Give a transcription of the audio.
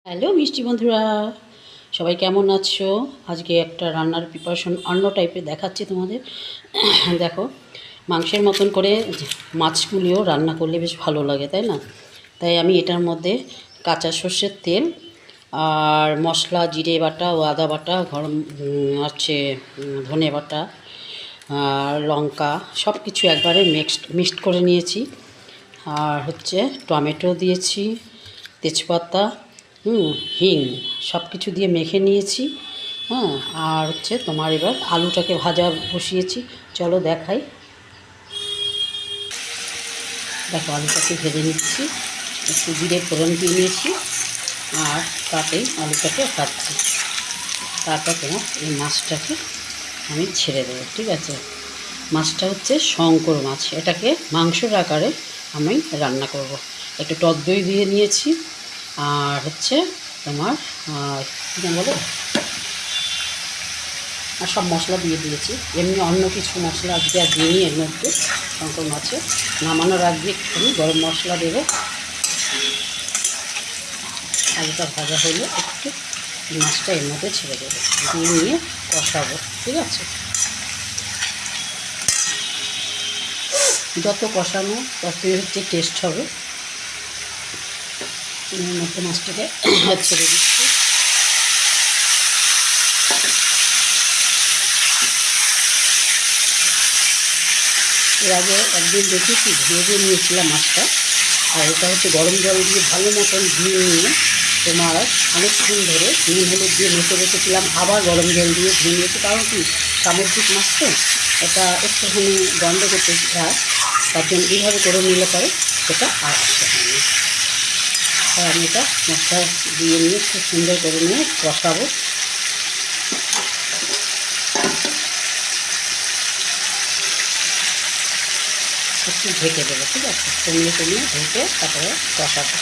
Hello মিষ্টি বন্ধুরা, সবাই কেমন আছো? আজকে একটা রান্নার প্রিপারেশন অন্য টাইপের দেখাচ্ছি তোমাদের। দেখো, মাংসের মতন করে মাছগুলিও রান্না করলে বেশ ভালো লাগে, তাই না? তাই আমি এটার মধ্যে কাঁচা সর্ষের তেল আর মশলা, জিরে বাটা ও আদা বাটা, গরম আছে ধনে বাটা আর লঙ্কা, সব কিছু একবারে মিক্সড করে নিয়েছি। আর হচ্ছে টমেটো দিয়েছি, তেজপাতা, হিং, সব কিছু দিয়ে মেখে নিয়েছি। হ্যাঁ, আর হচ্ছে তোমার এবার আলুটাকে ভাজা বসিয়েছি। চলো দেখাই। দেখো, আলুটাকে ভেজে নিচ্ছি, একটু জিরে ফোড়ন দিয়ে নিয়েছি আর তাতেই আলুটাকে ভাজছি। তারপর তোমার এই মাছটাকে আমি ছেড়ে দেবো, ঠিক আছে? মাছটা হচ্ছে শঙ্কর মাছ, এটাকে মাংসের আকারে আমি রান্না করব। একটু টক দই দিয়ে নিয়েছি আর হচ্ছে তোমার কী বলো, আর সব মশলা দিয়ে দিয়েছি। এমনি অন্য কিছু মশলা আজকে আর দিইনি এর মধ্যে। শঙ্কর মাছে নামানোর আগে একটু গরম মশলা দেবো। আলুটা ভাজা হলে একটু মাছটা এর মধ্যে ছেড়ে দেবো, দিয়ে নিয়ে কষাবো, ঠিক আছে? যত কষানো ততই হচ্ছে টেস্ট হবে। এর মধ্যে মাছটাকে ছেড়ে দিচ্ছি। এর আগে একদিন দেখেছি ভেজে নিয়েছিলাম মাছটা, আর এটা হচ্ছে গরম জল দিয়ে ভালো মতন ধুয়ে নিয়ে তোমার অনেকক্ষণ ধরে নুন হলুদ দিয়ে মেখে রেখেছিলাম, আবার গরম জল দিয়ে ধুয়ে নিয়েছি। কারণ কি, সামুদ্রিক মাছ তো, এটা একটুখানি গন্ধ করতে যায়, তার জন্য এইভাবে করে নিলে পরে সেটা আর আসতে হয় না। আর আমি এটা মশলা দিয়ে নিয়ে খুব সুন্দর করে নিয়ে কষাবো। একটু ঢেকে দেবো, ঠিক আছে? কমিয়ে ঢেকে তারপরে কষাবো।